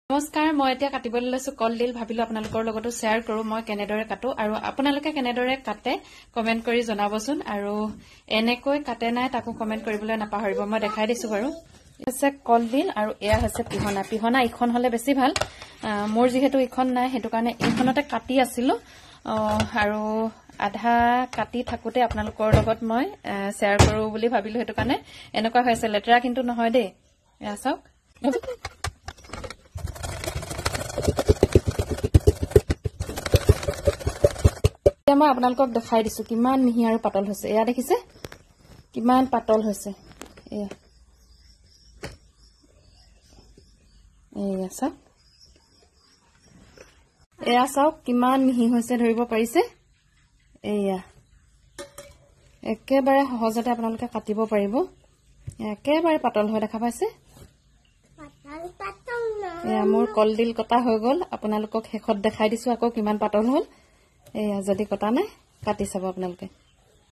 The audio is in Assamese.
নমস্কাৰ মই এতিয়া কাটিবলৈ লৈছো কলডিল ভাবিলো আপোনালোকৰ লগতো শেয়াৰ কৰো মই কেনেদৰে কাটো আৰু আপোনালোকে কেনেদৰে কাটে কমেন্ট কৰি জনাবচোন আৰু এনেকৈ কাটে নাই তাকো কমেন্ট কৰিবলৈ নাপাহৰিব মই দেখাই দিছো বাৰু আছে কলডিল আৰু এয়া আছে পিহনা ইখন হলে বেছি ভাল মোৰ যেহেতু ইখন নাই হেতু কাৰণে ইখনতে কাটি আছিল আৰু আধা কাটি থাকুতে আপোনালোকৰ লগত মই শেয়াৰ কৰো বুলি ভাবিলো হেতু কাৰণে এনেকুৱা হৈছে লেটৰা কিন্তু নহয় দে এয়া চাওক মই আপোনালোকক দেখাই দিছো কিমান মিহি আৰু পাতল হৈছে এয়া দেখিছে কিমান পাতল হৈছে এয়া চাওক কিমান মিহি হৈছে ধৰিব পাৰিছে এয়া একেবাৰে সহজতে আপোনালোকে কাটিব পাৰিব একেবাৰে পাতল হৈ দেখা পাইছে এয়া মোৰ কলডিল কটা হৈ গল আপোনালোকক শেষত দেখাই দিছো আকৌ কিমান পাতল হল এয়া যদি কটা নাই কাটি চাব আপোনালোকে